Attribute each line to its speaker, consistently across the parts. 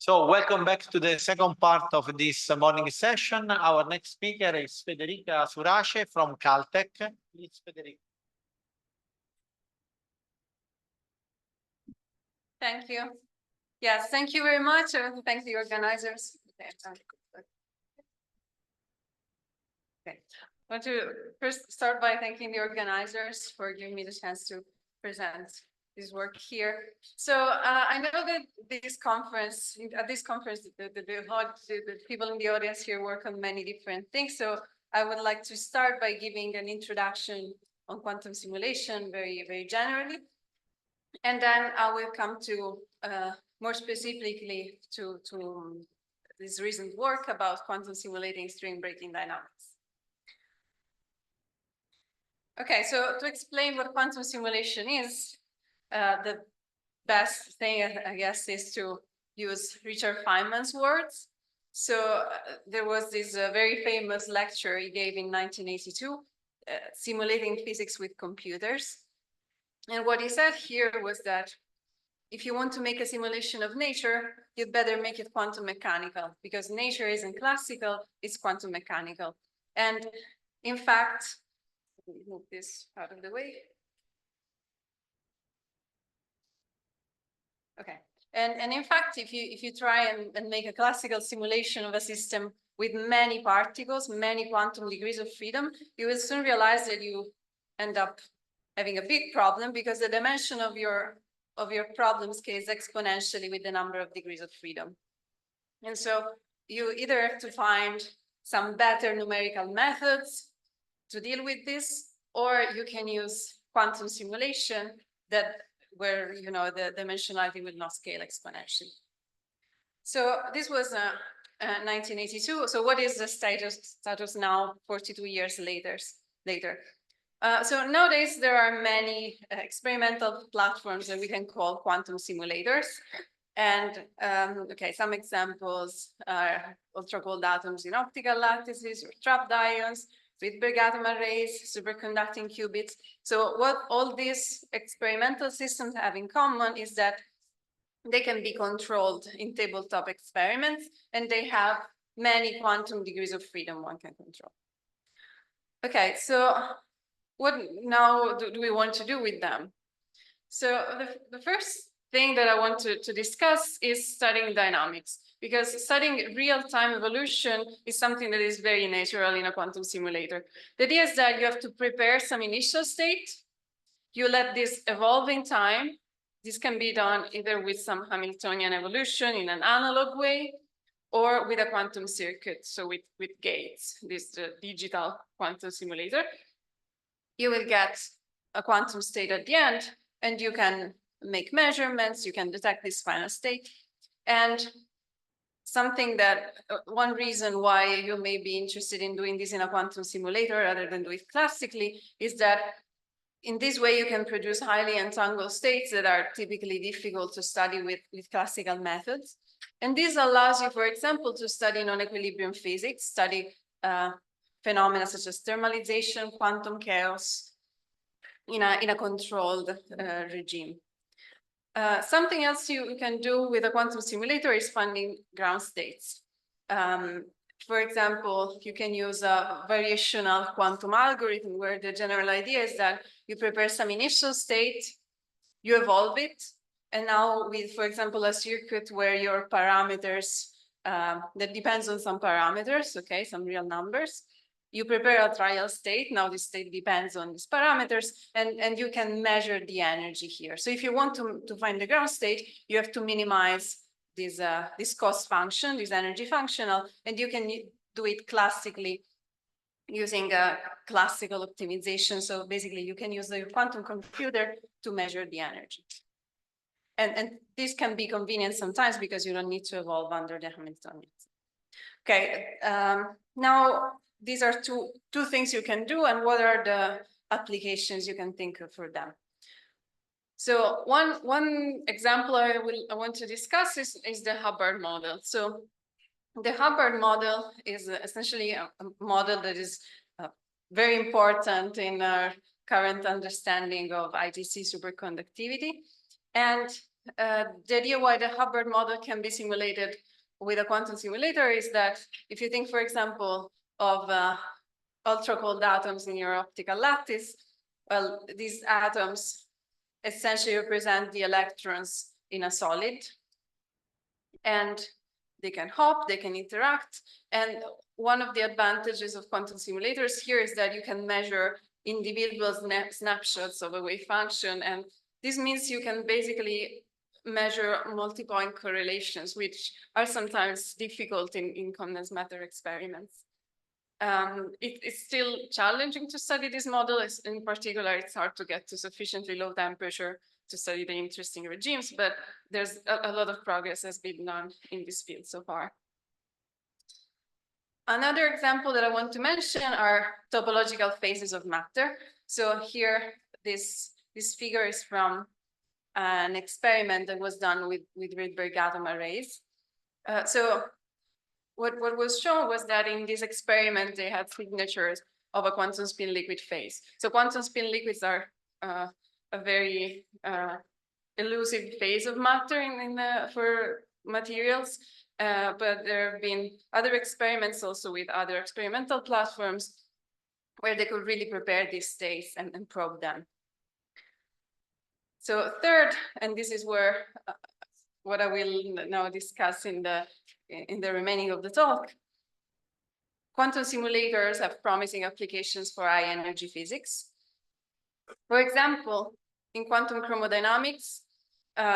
Speaker 1: So welcome back to the second part of this morning session. Our next speaker is Federica Surace from Caltech. Please, Federica.
Speaker 2: Thank you. Yes, thank you very much. Thank the organizers. Okay. I want to first start by thanking the organizers for giving me the chance to present this work here. So I know that this conference, at this conference, the people in the audience here work on many different things. So I would like to start by giving an introduction on quantum simulation very generally. And then I will come to more specifically to this recent work about quantum simulating string breaking dynamics. Okay, so to explain what quantum simulation is, the best thing, I guess, is to use Richard Feynman's words. So there was this very famous lecture he gave in 1982, simulating physics with computers. And what he said here was that if you want to make a simulation of nature, you'd better make it quantum mechanical, because nature isn't classical, it's quantum mechanical. And in fact, let me move this out of the way. Okay. And in fact, if you try and make a classical simulation of a system with many particles, many quantum degrees of freedom, you will soon realize that you end up having a big problem, because the dimension of your problem scales exponentially with the number of degrees of freedom. And so you either have to find some better numerical methods to deal with this, or you can use quantum simulation where the dimensionality will not scale exponentially. So this was 1982. So what is the status now, 42 years later? So nowadays there are many experimental platforms that we can call quantum simulators. And okay, some examples are ultra-cold atoms in optical lattices, or trapped ions, Rydberg atom arrays, superconducting qubits. So what all these experimental systems have in common is that they can be controlled in tabletop experiments, and they have many quantum degrees of freedom one can control. Okay, so what now do we want to do with them? So the first thing that I want to discuss is studying dynamics, because studying real-time evolution is something that is very natural in a quantum simulator. The idea is that you have to prepare some initial state, you let this evolve in time. This can be done either with some Hamiltonian evolution in an analog way, or with a quantum circuit, so with gates, this digital quantum simulator. You will get a quantum state at the end, and you can make measurements, you can detect this final state. And something that, one reason why you may be interested in doing this in a quantum simulator rather than do it classically, is that in this way you can produce highly entangled states that are typically difficult to study with classical methods. And this allows you, for example, to study non-equilibrium physics, study phenomena such as thermalization, quantum chaos in a controlled regime. Something else you can do with a quantum simulator is finding ground states. For example, you can use a variational quantum algorithm, where the general idea is that you prepare some initial state, you evolve it, and now with, for example, a circuit where your parameters, that depends on some parameters, okay, some real numbers, you prepare a trial state. Now this state depends on these parameters, and you can measure the energy here. So if you want to find the ground state, you have to minimize this cost function, this energy functional, and you can do it classically using a classical optimization. So basically you can use the quantum computer to measure the energy. And this can be convenient sometimes because you don't need to evolve under the Hamiltonian. Okay, now these are two things you can do, and what are the applications you can think of for them? So one example I want to discuss is the Hubbard model. So the Hubbard model is essentially a model that is very important in our current understanding of IGC superconductivity. And the idea why the Hubbard model can be simulated with a quantum simulator is that if you think, for example, of ultra cold atoms in your optical lattice, well, these atoms essentially represent the electrons in a solid, and they can hop, they can interact. And one of the advantages of quantum simulators here is that you can measure individual snapshots of a wave function. And this means you can basically measure multi-point correlations, which are sometimes difficult in condensed matter experiments. It's still challenging to study this model. In particular, it's hard to get to sufficiently low temperature to study the interesting regimes, but there's a lot of progress has been done in this field so far. Another example that I want to mention are topological phases of matter. So here, this figure is from an experiment that was done with Rydberg atom arrays. So what was shown was that in this experiment, they had signatures of a quantum spin liquid phase. So quantum spin liquids are a very elusive phase of matter for materials. But there have been other experiments also with other experimental platforms where they could really prepare these states and probe them. So third, and this is where what I will now discuss in the remaining of the talk, quantum simulators have promising applications for high energy physics. For example, in quantum chromodynamics,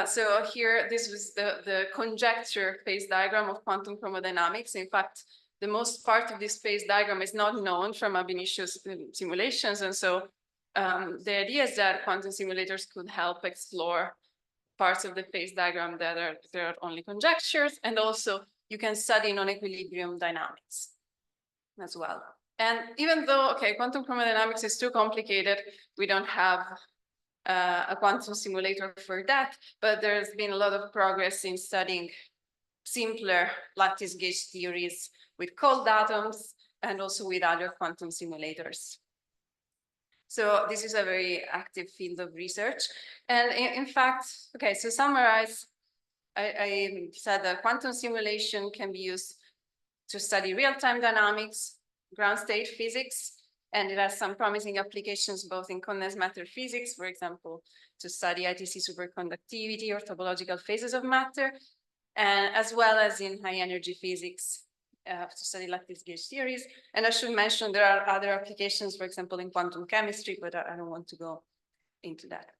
Speaker 2: so here, this was the conjecture phase diagram of quantum chromodynamics. In fact, the most part of this phase diagram is not known from ab initio simulations. And so the idea is that quantum simulators could help explore parts of the phase diagram that are only conjectures. And also, you can study non-equilibrium dynamics as well. And even though, okay, quantum chromodynamics is too complicated, we don't have a quantum simulator for that, but there's been a lot of progress in studying simpler lattice gauge theories with cold atoms and also with other quantum simulators. So this is a very active field of research. And in fact, okay, so summarize, I said that quantum simulation can be used to study real-time dynamics, ground state physics, and it has some promising applications both in condensed matter physics, for example, to study ITC superconductivity or topological phases of matter, and as well as in high energy physics to study lattice gauge theories. And I should mention there are other applications, for example, in quantum chemistry, but I don't want to go into that.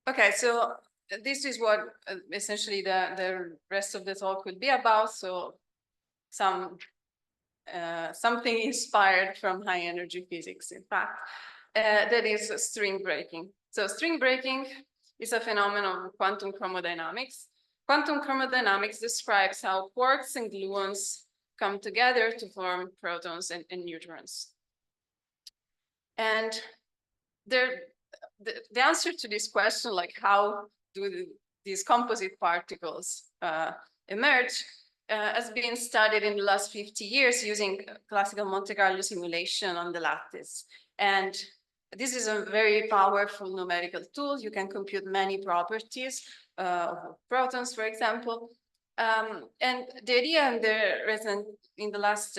Speaker 2: Okay, so this is what essentially the rest of the talk will be about. So something inspired from high energy physics, in fact, that is string breaking. So string breaking is a phenomenon of quantum chromodynamics. Quantum chromodynamics describes how quarks and gluons come together to form protons and neutrons. And the answer to this question, like how do these composite particles emerge, has been studied in the last 50 years using classical Monte Carlo simulation on the lattice. And this is a very powerful numerical tool. You can compute many properties of protons, for example. And the idea in the last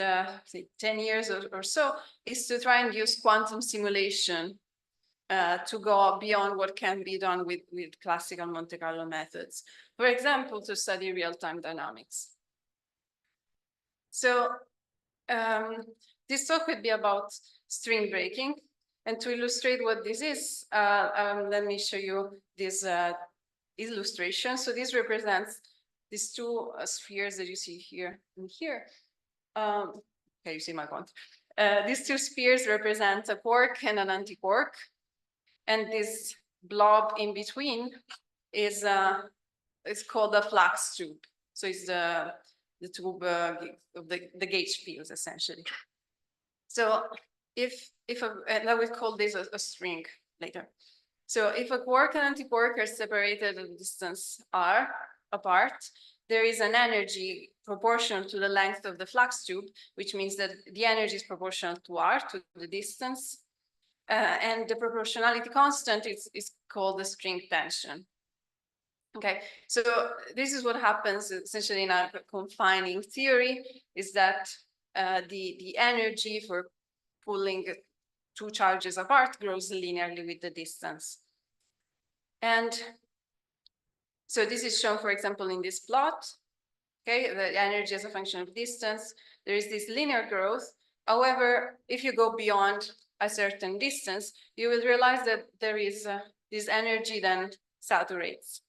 Speaker 2: say 10 years or so is to try and use quantum simulation to go beyond what can be done with classical Monte Carlo methods. For example, to study real-time dynamics. So this talk would be about string breaking. And to illustrate what this is, let me show you this illustration. So this represents these two spheres that you see here and here. Okay, you see my point. These two spheres represent a quark and an antiquark. And this blob in between is called a flux tube. So it's the tube of the gauge fields, essentially. So and I will call this a string later. So if a quark and antiquark are separated at a distance r apart, there is an energy proportional to the length of the flux tube, which means that the energy is proportional to r, to the distance. And the proportionality constant is called the string tension. Okay, so this is what happens essentially in our confining theory, is that the energy for pulling two charges apart grows linearly with the distance. And so this is shown, for example, in this plot. Okay, the energy as a function of distance, there is this linear growth. However, if you go beyond a certain distance, you will realize that there is this energy then saturates.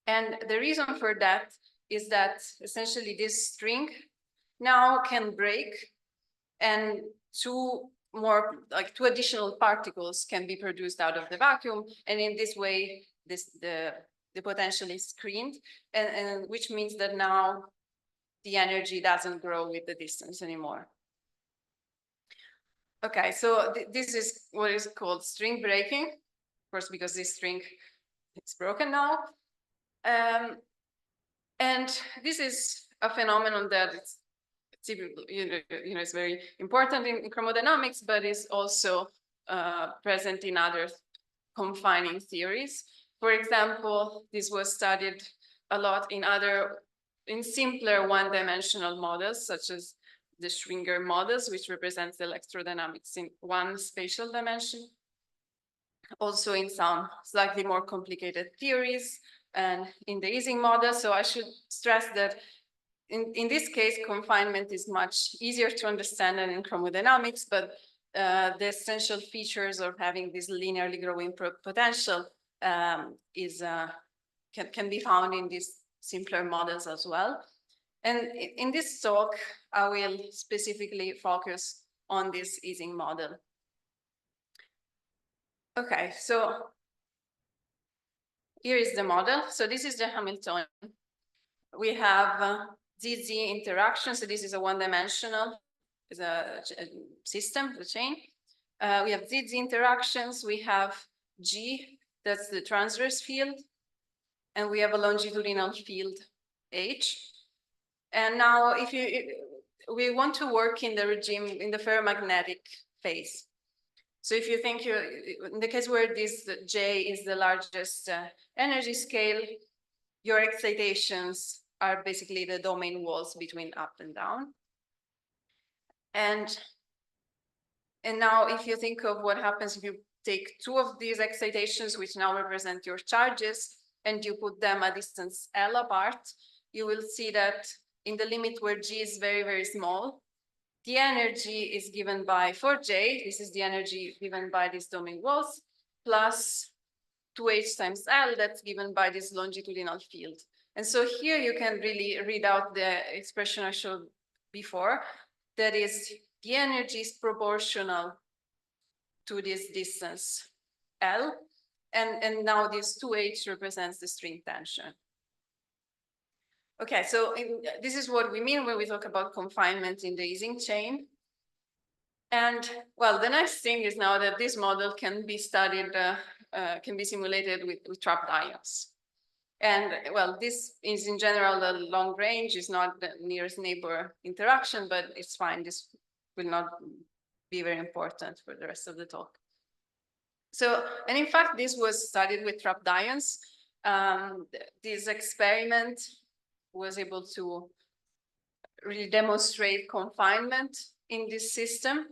Speaker 2: And the reason for that is that essentially this string now can break, and two additional particles can be produced out of the vacuum. And in this way, the potential is screened, and which means that now the energy doesn't grow with the distance anymore. Okay, so this is what is called string breaking, of course, because this string is broken now. And this is a phenomenon that it's it's very important in chromodynamics, but is also present in other confining theories. For example, this was studied a lot in simpler one-dimensional models, such as the Schwinger models, which represents electrodynamics in one spatial dimension. Also in some slightly more complicated theories and in the Ising model. So I should stress that in this case, confinement is much easier to understand than in chromodynamics, but the essential features of having this linearly growing potential can be found in these simpler models as well. And in this talk, I will specifically focus on this Ising model. Okay, so here is the model. So this is the Hamiltonian. We have ZZ interaction. So this is a one-dimensional system, the chain. We have ZZ interactions. We have G, that's the transverse field. And we have a longitudinal field, H. And now we want to work in the regime, in the ferromagnetic phase. So if you think in the case where this J is the largest energy scale, your excitations are basically the domain walls between up and down. And now if you think of what happens if you take two of these excitations, which now represent your charges, and you put them a distance L apart, you will see that in the limit where G is very, very small, the energy is given by, for J, this is the energy given by these domain walls, plus 2H times L, that's given by this longitudinal field. And so here you can really read out the expression I showed before, that is, the energy is proportional to this distance L, and now this 2H represents the string tension. Okay, so this is what we mean when we talk about confinement in the Ising chain. And well, the next thing is now that this model can be studied, can be simulated with trapped ions. And well, this is in general the long range, is not the nearest neighbor interaction, but it's fine. This will not be very important for the rest of the talk. So, and in fact, this was studied with trapped ions. This experiment was able to really demonstrate confinement in this system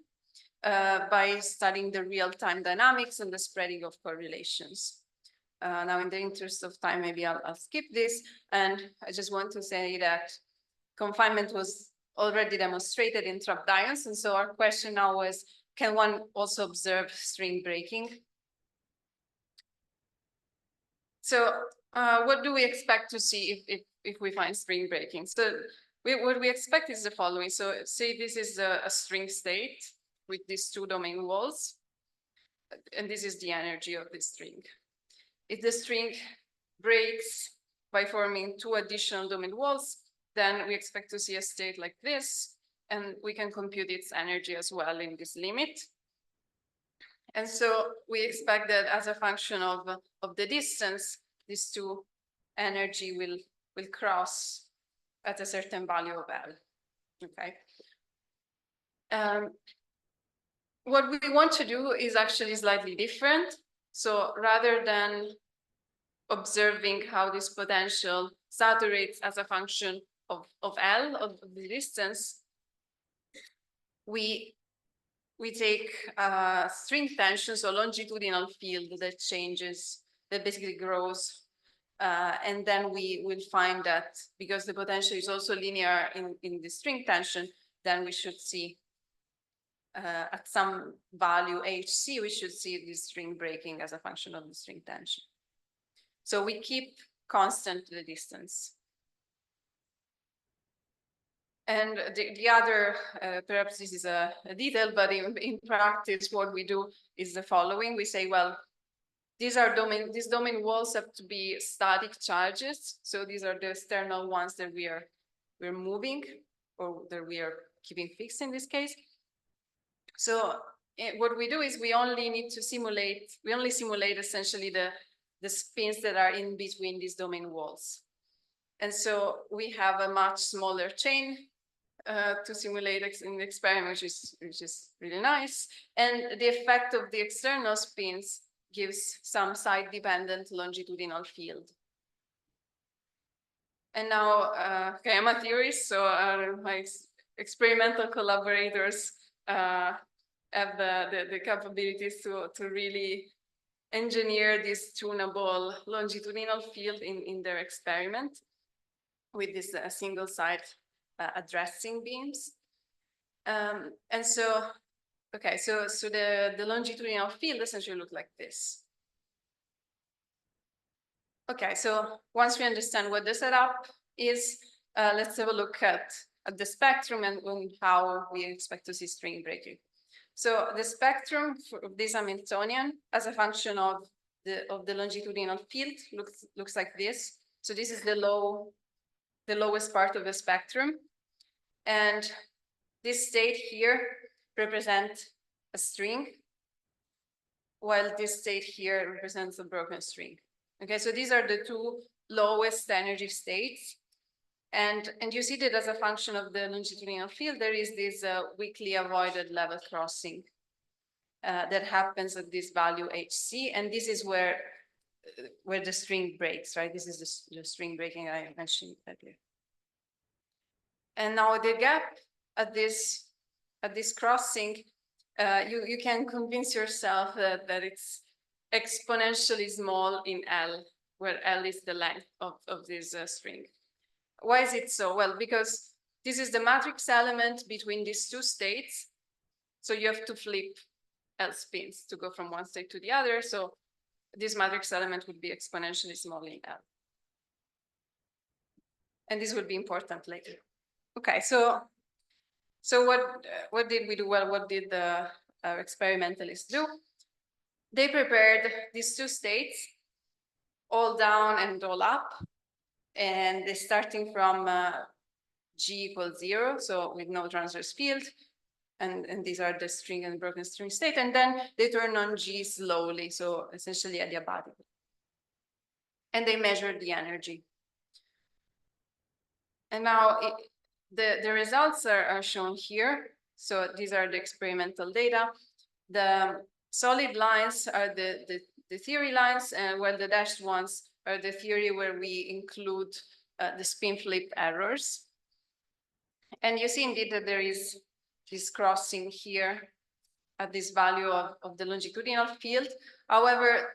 Speaker 2: by studying the real-time dynamics and the spreading of correlations. Now, in the interest of time, maybe I'll skip this. And I just want to say that confinement was already demonstrated in trapped ions. And so our question now was, can one also observe string breaking? So what do we expect to see if we find string breaking? So what we expect is the following. So say this is a string state with these two domain walls, and this is the energy of this string. If the string breaks by forming two additional domain walls, then we expect to see a state like this, and we can compute its energy as well in this limit. And so we expect that as a function of the distance, these two energy will cross at a certain value of L. Okay. What we want to do is actually slightly different. So rather than observing how this potential saturates as a function of L, of the distance, we take string tension, so longitudinal field that changes, that basically grows. And then we will find that because the potential is also linear in the string tension, then we should see at some value HC, we should see this string breaking as a function of the string tension. So we keep constant the distance. And the other, perhaps this is a detail, but in practice, what we do is the following. We say, well, these domain walls have to be static charges. So these are the external ones that we're moving, or that we are keeping fixed in this case. So what we do is we only simulate essentially the spins that are in between these domain walls. And so we have a much smaller chain to simulate in the experiment, which is really nice. And the effect of the external spins gives some side-dependent longitudinal field. And now, okay, I'm a theorist, so my experimental collaborators have the capabilities to really engineer this tunable longitudinal field in their experiment with this single side addressing beams. And so, okay, so the longitudinal field essentially look like this. Okay, so once we understand what the setup is, let's have a look at the spectrum and how we expect to see string breaking. So the spectrum of this Hamiltonian as a function of the longitudinal field looks like this. So this is the lowest part of the spectrum. And this state here represents a string, while this state here represents a broken string. Okay, so these are the two lowest energy states. And you see that as a function of the longitudinal field, there is this weakly avoided level crossing that happens at this value HC. And this is where the string breaks, right? This is the string breaking I mentioned earlier. And now the gap at this crossing, you can convince yourself that it's exponentially small in L, where L is the length of this string. Why is it so? Well, because this is the matrix element between these two states. So you have to flip L spins to go from one state to the other. So this matrix element would be exponentially small in L. And this will be important later. Okay, so what did we do? Well, what did the experimentalists do? They prepared these two states, all down and all up, and they're starting from G equals 0, so with no transverse field, and these are the string and broken string state, and then they turn on G slowly, so essentially adiabatically. And they measured the energy. And now the results are shown here. So these are the experimental data. The solid lines are the theory lines, and while the dashed ones are the theory where we include the spin flip errors. And you see indeed that there is this crossing here at this value of the longitudinal field. However,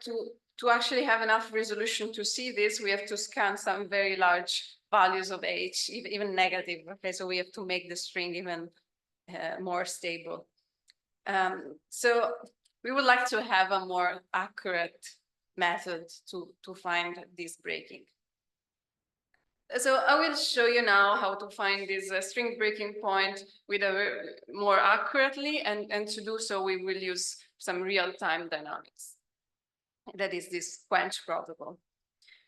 Speaker 2: to actually have enough resolution to see this, we have to scan some very large values of H, even negative. Okay, so we have to make the string even more stable. So we would like to have a more accurate method to find this breaking. So I will show you now how to find this string breaking point with more accurately, and to do so we will use some real-time dynamics. That is this quench protocol.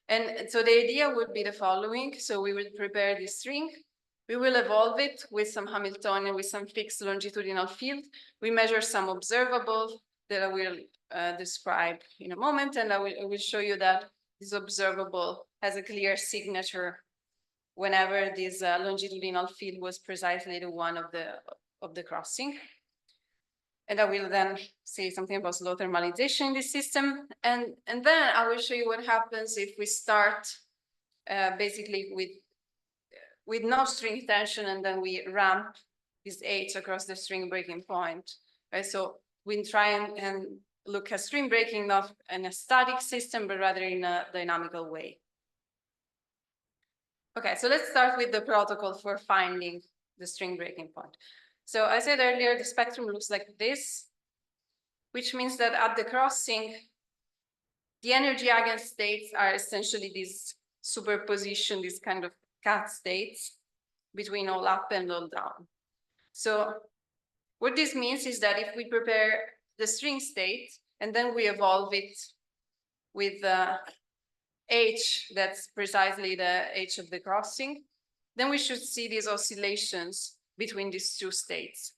Speaker 2: And so the idea would be the following. So we will prepare this string. We will evolve it with some Hamiltonian, with some fixed longitudinal field. We measure some observable that I will describe in a moment. And I will show you that this observable has a clear signature whenever this longitudinal field was precisely the one of the crossing. And I will then say something about slow thermalization in this system. And then I will show you what happens if we start basically with no string tension, and then we ramp this H across the string breaking point. Right? So we try and look at string breaking not in a static system, but rather in a dynamical way. Okay, so let's start with the protocol for finding the string breaking point. So I said earlier, the spectrum looks like this, which means that at the crossing, the energy eigenstates are essentially this superposition, this kind of cat states between all up and all down. So what this means is that if we prepare the string state and then we evolve it with H, that's precisely the H of the crossing, then we should see these oscillations between these two states.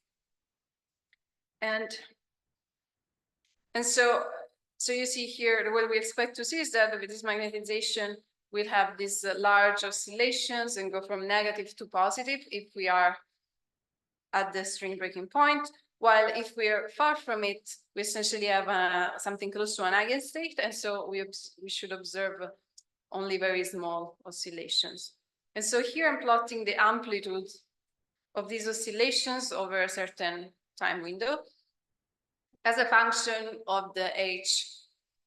Speaker 2: And so you see here, what we expect to see is that with this magnetization, we'll have these large oscillations and go from negative to positive if we are at the string breaking point, while if we're far from it, we essentially have something close to an eigenstate, and so we should observe only very small oscillations. And so here I'm plotting the amplitude of these oscillations over a certain time window as a function of the H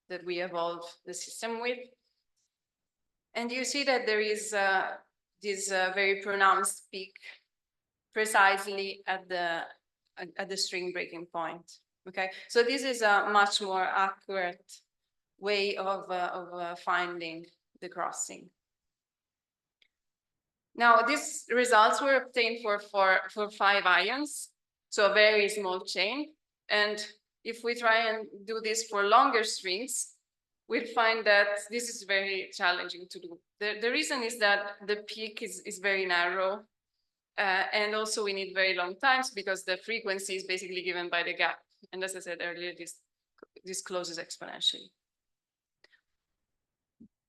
Speaker 2: that we evolve the system with. And you see that there is this very pronounced peak precisely at the string breaking point. Okay, so this is a much more accurate way of finding the crossing. Now, these results were obtained for 5 ions, so a very small chain. And if we try and do this for longer strings, we'll find that this is very challenging to do. The reason is that the peak is very narrow, and also we need very long times because the frequency is basically given by the gap. And as I said earlier, this closes exponentially.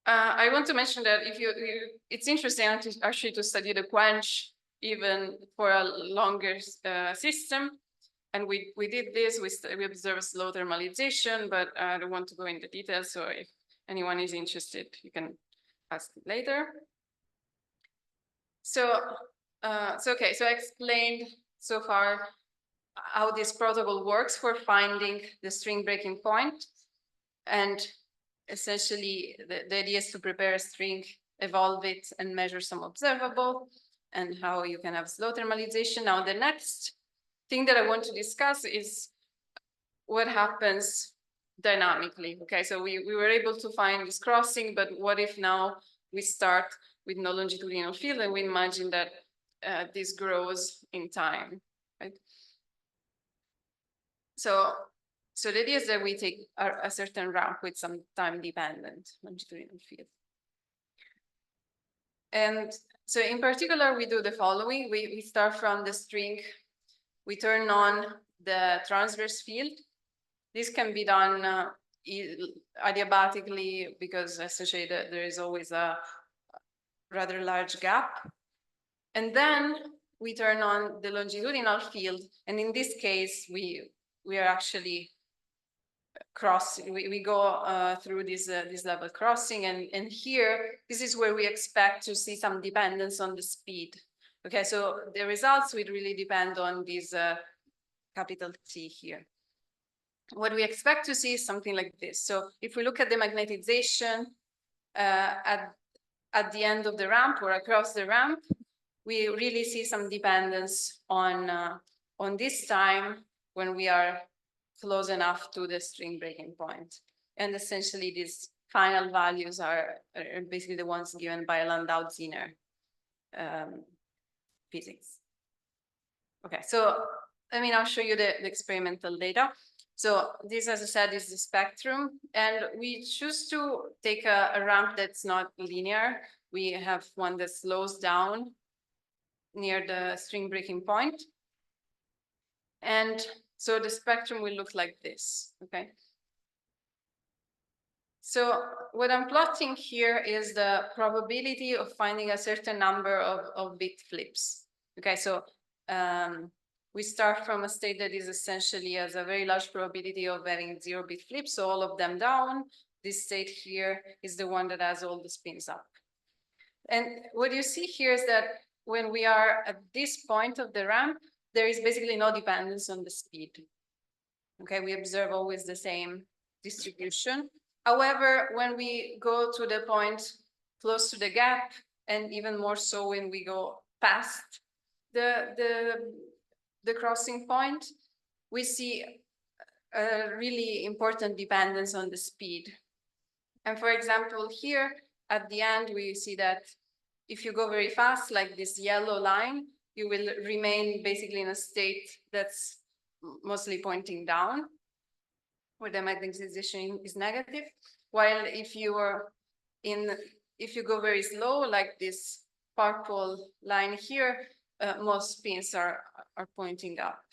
Speaker 2: I want to mention that if it's interesting actually to study the quench even for a longer system. And we did this, we observed slow thermalization, but I don't want to go into details. So if anyone is interested, you can ask later. So, okay, so I explained so far how this protocol works for finding the string breaking point. And essentially, the idea is to prepare a string, evolve it, and measure some observable, and how you can have slow thermalization. Now, the next thing that I want to discuss is what happens dynamically. Okay, so we were able to find this crossing, but what if now we start with no longitudinal field and we imagine that this grows in time, right? So the idea is that we take a certain ramp with some time-dependent longitudinal field. And so in particular, we do the following. We start from the string. We turn on the transverse field. This can be done adiabatically because essentially there is always a rather large gap. And then we turn on the longitudinal field. And in this case, we are actually we go through this level crossing, and here, this is where we expect to see some dependence on the speed. Okay, so the results would really depend on this capital T here. What we expect to see is something like this. So if we look at the magnetization at the end of the ramp or across the ramp, we really see some dependence on this time when we are close enough to the string breaking point. And essentially these final values are basically the ones given by Landau-Ziner physics. Okay, so I'll show you the experimental data. So this, as I said, is the spectrum, and we choose to take a ramp that's not linear. We have one that slows down near the string breaking point. And so the spectrum will look like this, okay? So what I'm plotting here is the probability of finding a certain number of bit flips. Okay, so we start from a state that is essentially has a very large probability of having 0-bit flips, so all of them down. This state here is the one that has all the spins up. And what you see here is that when we are at this point of the ramp, there is basically no dependence on the speed. Okay, we observe always the same distribution. However, when we go to the point close to the gap, and even more so when we go past the crossing point, we see a really important dependence on the speed. And for example, here at the end, we see that if you go very fast, like this yellow line, you will remain basically in a state that's mostly pointing down, where the magnetization is negative. While if you go very slow, like this purple line here, most spins are pointing up.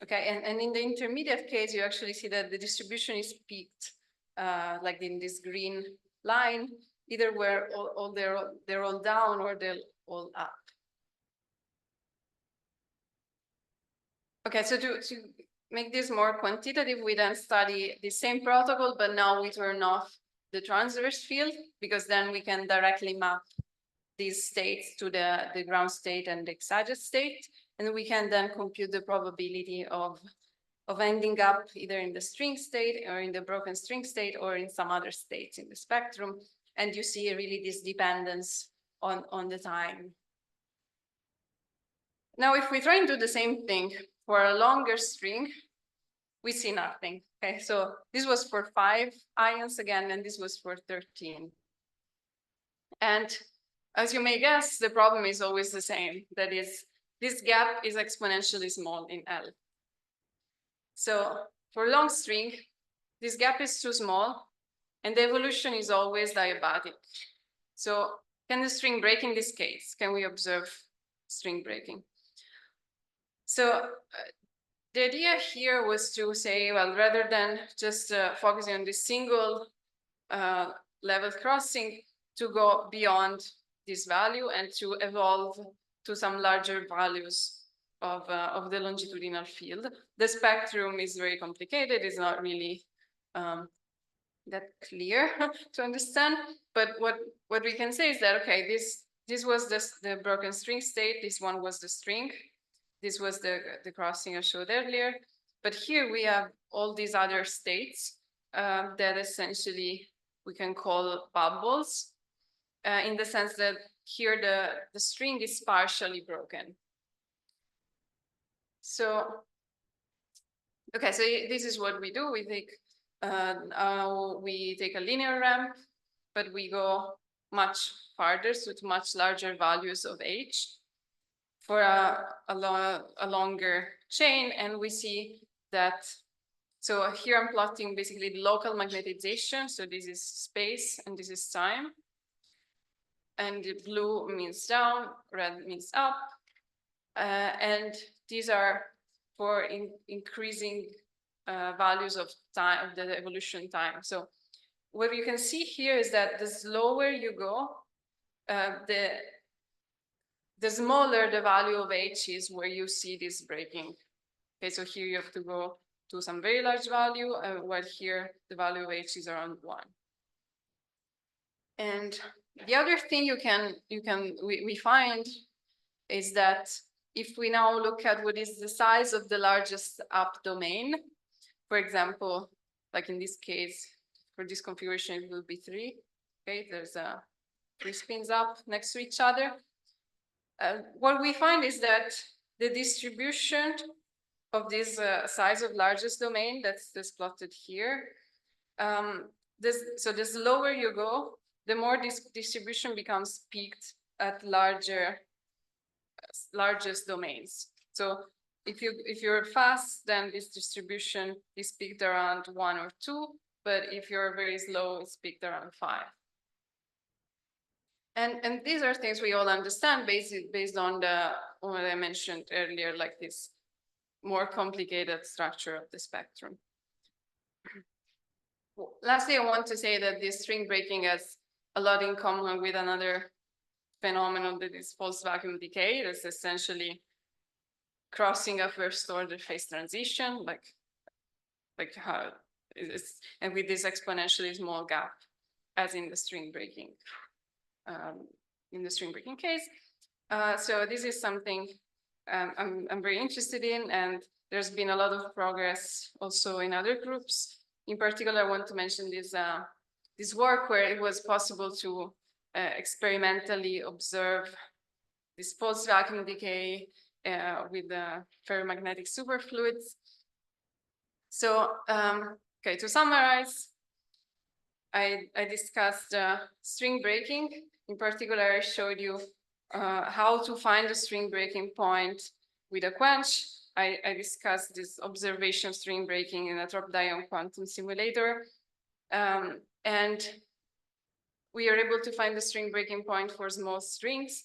Speaker 2: Okay, and in the intermediate case, you actually see that the distribution is peaked, like in this green line, either where they're all down or they're all up. Okay, so to make this more quantitative, we then study the same protocol, but now we turn off the transverse field, because then we can directly map these states to the ground state and the excited state. And we can then compute the probability of ending up either in the string state or in the broken string state or in some other states in the spectrum. And you see really this dependence on the time. Now, if we try and do the same thing for a longer string, we see nothing. Okay, so this was for 5 ions again, and this was for 13. And as you may guess, the problem is always the same. That is, this gap is exponentially small in L. So for long string, this gap is too small, and the evolution is always diabatic. So can the string break in this case? Can we observe string breaking? So the idea here was to say, well, rather than just focusing on this single level crossing, to go beyond this value and to evolve to some larger values of the longitudinal field. The spectrum is very complicated. It's not really that clear to understand. But what we can say is that, okay, this was the broken string state. This one was the string. This was the crossing I showed earlier. But here we have all these other states that essentially we can call bubbles, in the sense that here the string is partially broken. So, okay, so this is what we do. We take a linear ramp, but we go much farther, so to much larger values of h for a longer chain, and we see that. So here I'm plotting basically the local magnetization. So this is space and this is time. And the blue means down, red means up. And these are for increasing values of time, of the evolution time. So what you can see here is that the slower you go, the smaller the value of h is where you see this breaking. Okay, so here you have to go to some very large value, while here the value of h is around 1. And the other thing we find is that if we now look at what is the size of the largest up domain, for example, like in this case, for this configuration, it will be 3. Okay, there's 3 spins up next to each other. What we find is that the distribution of this size of largest domain, that's plotted here, so the lower you go, the more this distribution becomes peaked at largest domains. So if you're fast, then this distribution is peaked around 1 or 2, but if you're very slow, it's peaked around 5. And these are things we all understand based on what I mentioned earlier, like this more complicated structure of the spectrum. Lastly, I want to say that this string breaking has a lot in common with another phenomenon that is false vacuum decay. That's essentially crossing a first order phase transition, like how it's, and with this exponentially small gap, as in the string breaking, case. So this is something I'm very interested in, and there's been a lot of progress also in other groups. In particular, I want to mention this work where it was possible to experimentally observe this pulse vacuum decay with the ferromagnetic superfluids. So, okay, to summarize, I discussed string breaking. In particular, I showed you how to find a string breaking point with a quench. I discussed this observation string breaking in a drop-dion quantum simulator. And we are able to find the string breaking point for small strings,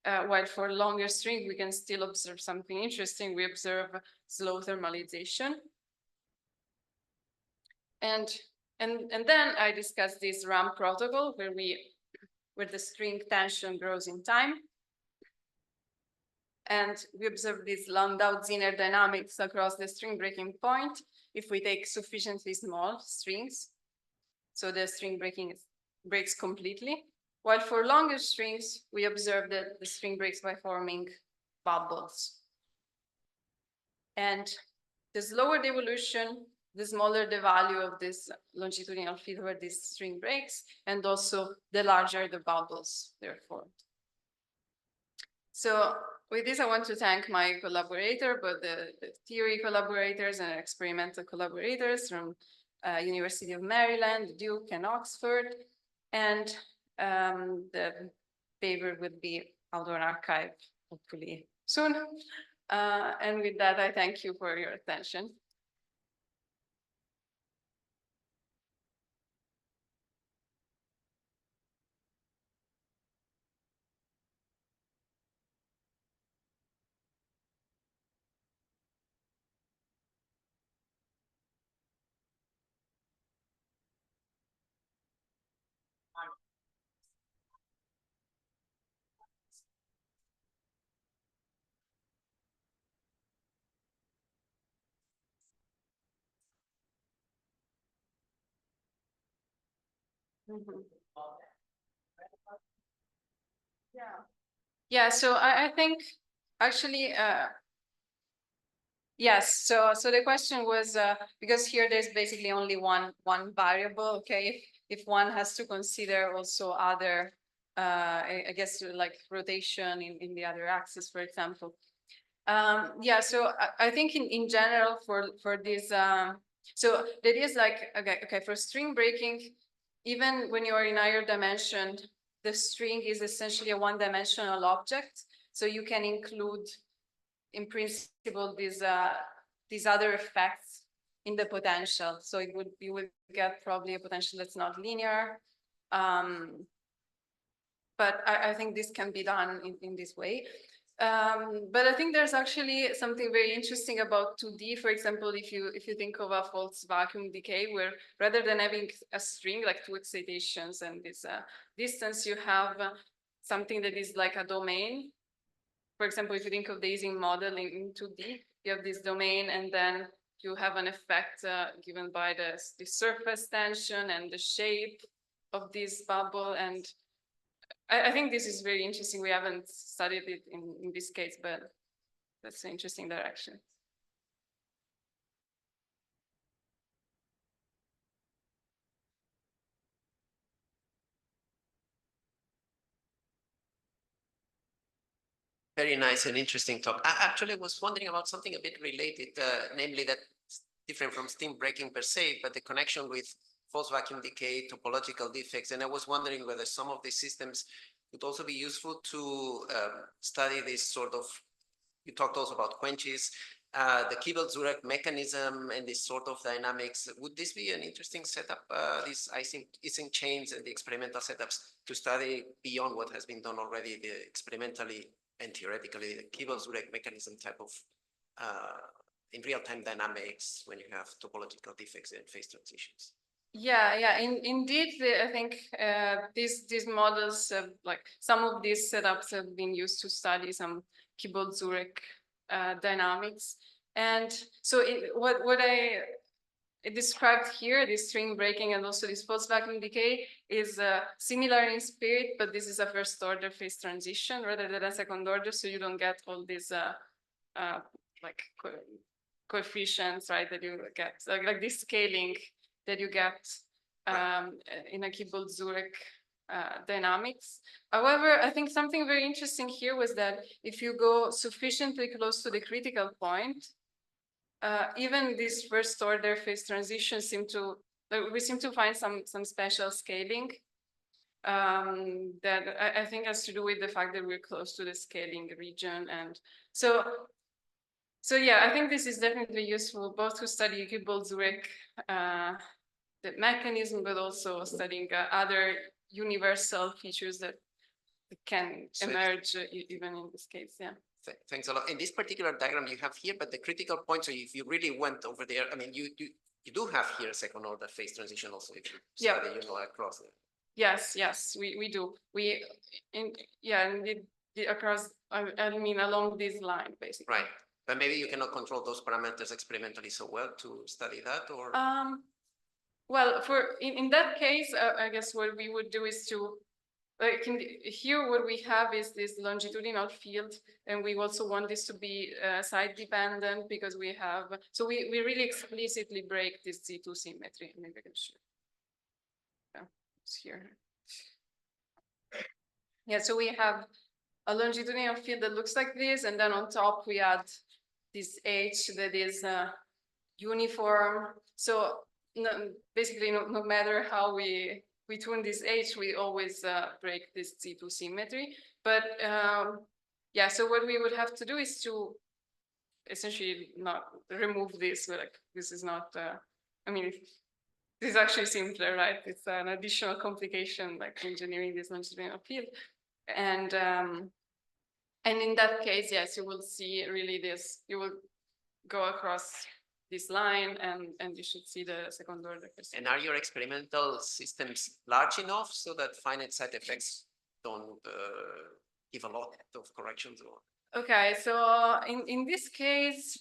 Speaker 2: while for longer string, we can still observe something interesting. We observe slow thermalization. And then I discussed this RAM protocol where the string tension grows in time. And we observe this Landau-Zinner dynamics across the string breaking point if we take sufficiently small strings. So the string breaks completely. While for longer strings, we observe that the string breaks by forming bubbles. And the slower the evolution, the smaller the value of this longitudinal field where this string breaks, and also the larger the bubbles they're formed. So with this, I want to thank my collaborator, but the theory collaborators and experimental collaborators from University of Maryland, Duke, and Oxford. And the paper will be out on archive, hopefully soon. And with that, I thank you for your attention. Yeah, so I think actually, yes, so the question was, because here there's basically only one variable, okay? If one has to consider also other, I guess like rotation in the other axis, for example. Yeah, so I think in general for this, so that is like, okay, for string breaking, even when you are in higher dimension, the string is essentially a one-dimensional object. So you can include, in principle, these other effects in the potential. So you would get probably a potential that's not linear. But I think this can be done in this way. But I think there's actually something very interesting about 2D. For example, if you think of a false vacuum decay, where rather than having a string like two excitations and this distance, you have something that is like a domain. For example, if you think of the Ising model in 2D, you have this domain, and then you have an effect given by the surface tension and the shape of this bubble. And I think this is very interesting. We haven't studied it in this case, but that's an interesting direction.
Speaker 3: Very nice and interesting talk. I actually was wondering about something a bit related, namely that different from steam breaking per se, but the connection with false vacuum decay, topological defects. And I was wondering whether some of these systems would also be useful to study this sort of, you talked also about quenches, the Kibble-Zurek mechanism and this sort of dynamics. Would this be an interesting setup, these Ising chains and the experimental setups to study beyond what has been done already, the experimentally and theoretically, the Kibble-Zurek mechanism type of in real-time dynamics when you have topological defects and phase transitions?
Speaker 2: Yeah. Indeed, I think these models, like some of these setups have been used to study some Kibble-Zurek dynamics. And so what I described here, this string breaking and also this false vacuum decay, is similar in spirit, but this is a first order phase transition rather than a second order, so you don't get all these like coefficients, right, that you get, like this scaling that you get in a Kibble-Zurek dynamics. However, I think something very interesting here was that if you go sufficiently close to the critical point, even this first order phase transition we seem to find some special scaling that I think has to do with the fact that we're close to the scaling region. And so yeah, I think this is definitely useful both to study Kibble-Zurek the mechanism, but also studying other universal features that can emerge even in this case. Yeah.
Speaker 3: Thanks a lot. In this particular diagram you have here, but the critical point, so if you really went over there, I mean, you do have here second order phase transition also if you study, across there.
Speaker 2: Yes, we do. And across, I mean, along this line, basically.
Speaker 3: Right. But maybe you cannot control those parameters experimentally so well to study that, or?
Speaker 2: Well, in that case, I guess what we would do is to, here what we have is this longitudinal field, and we also want this to be side dependent because we have, so we really explicitly break this Z2 symmetry. Maybe I can show. Yeah, it's here. Yeah, so we have a longitudinal field that looks like this, and then on top we add this H that is uniform. So basically, no matter how we tune this H, we always break this Z2 symmetry. But yeah, so what we would have to do is to essentially not remove this. Like, this is not, I mean, this is actually simpler, right? It's an additional complication, like engineering this longitudinal field. And in that case, yes, you will see really this, you will go across this line and you should see the second order.
Speaker 3: And are your experimental systems large enough so that finite side effects don't give a lot of corrections? Or?
Speaker 2: Okay, so in this case,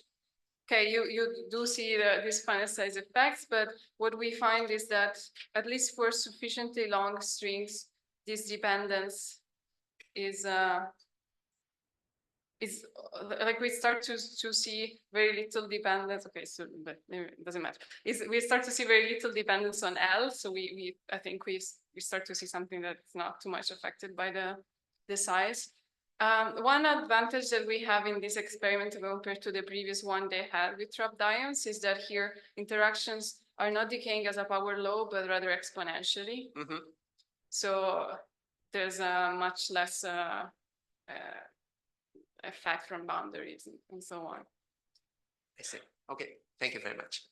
Speaker 2: okay, you do see these finite size effects, but what we find is that at least for sufficiently long strings, this dependence is like we start to see very little dependence. Okay, so but it doesn't matter. We start to see very little dependence on L. So I think we start to see something that's not too much affected by the size. One advantage that we have in this experiment compared to the previous one they had with trapped ions is that here interactions are not decaying as a power law, but rather exponentially.
Speaker 3: Mm-hmm.
Speaker 2: So there's a much less effect from boundaries and so on.
Speaker 3: I see. Okay, thank you very much.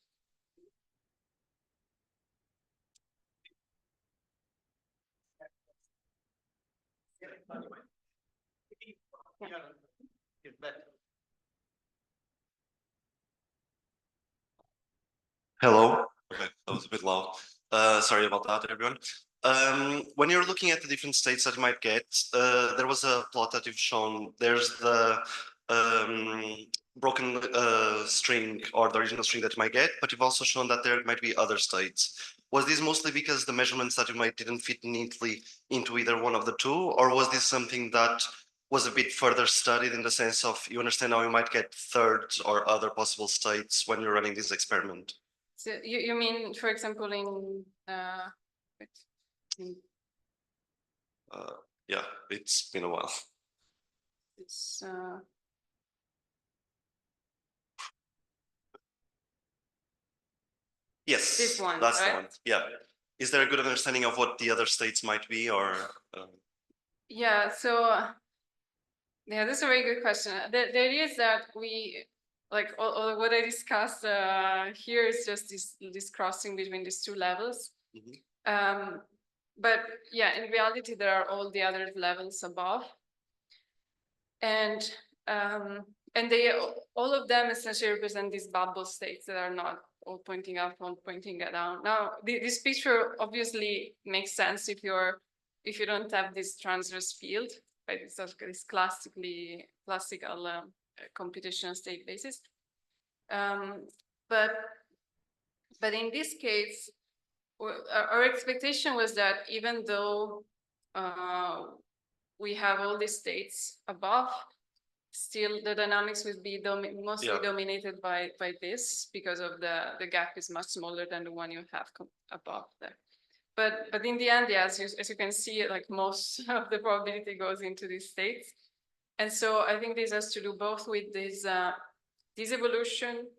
Speaker 4: Hello. Okay, that was a bit loud. Sorry about that, everyone. When you're looking at the different states that you might get, there was a plot that you've shown. There's the broken string or the original string that you might get, but you've also shown that there might be other states. Was this mostly because the measurements that you might didn't fit neatly into either one of the two, or was this something that was a bit further studied in the sense of you understand how you might get thirds or other possible states when you're running this experiment?
Speaker 2: So you mean, for example,
Speaker 4: yeah, it's been a while.
Speaker 2: It's,
Speaker 4: yes,
Speaker 2: this one,
Speaker 4: that's
Speaker 2: right?
Speaker 4: the one. Yeah. Is there a good understanding of what the other states might be, or?
Speaker 2: Yeah. So yeah, that's a very good question. The idea is that we like all what I discussed here is just this crossing between these two levels. Mm-hmm. But yeah, in reality, there are all the other levels above, and they all of them essentially represent these bubble states that are not all pointing up, all pointing down. Now, this picture obviously makes sense if you don't have this transverse field, right? It's this classical computational state basis. But in this case, our expectation was that even though we have all these states above, still the dynamics would be mostly
Speaker 4: Yeah.
Speaker 2: dominated by this, because of the gap is much smaller than the one you have above there. But in the end, yeah, as you can see, like most of the probability goes into these states. And so I think this has to do both with this evolution.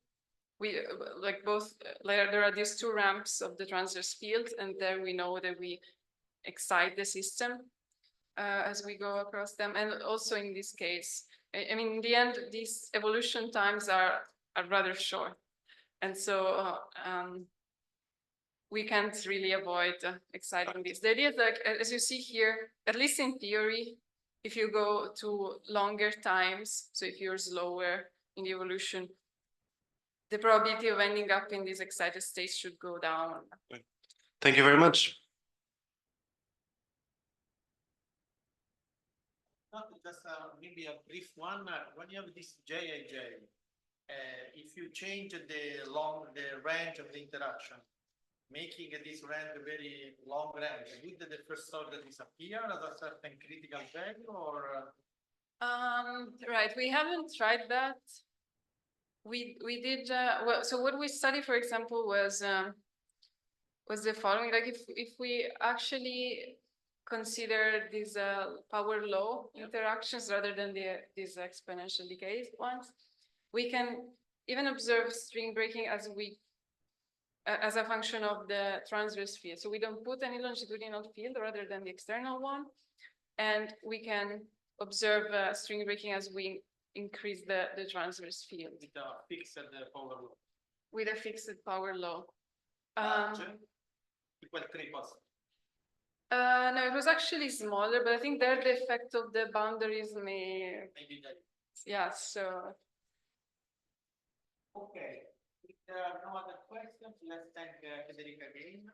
Speaker 2: We like both, there are these two ramps of the transverse field, and there we know that we excite the system as we go across them. And also in this case, I mean, in the end, these evolution times are rather short. And so we can't really avoid exciting this. The idea is, like, as you see here, at least in theory, if you go to longer times, so if you're slower in the evolution, the probability of ending up in these excited states should go down.
Speaker 4: Thank you very much.
Speaker 1: Just maybe a brief one. When you have this JIJ, if you change the range of the interaction, making this range a very long range, would the first order disappear at a certain critical value, or?
Speaker 2: Right, we haven't tried that. We did well. So what we studied, for example, was the following: like if we actually consider these power law interactions rather than these exponential decay ones, we can even observe string breaking as a function of the transverse field. So we don't put any longitudinal field rather than the external one, and we can observe string breaking as we increase the transverse field
Speaker 1: With a fixed power law.
Speaker 2: With a fixed power law.
Speaker 1: Equal 3 possible.
Speaker 2: No, it was actually smaller, but I think there the effect of the boundaries
Speaker 1: Maybe that.
Speaker 2: yeah, so.
Speaker 1: Okay. If there are no other questions, let's thank Federica again.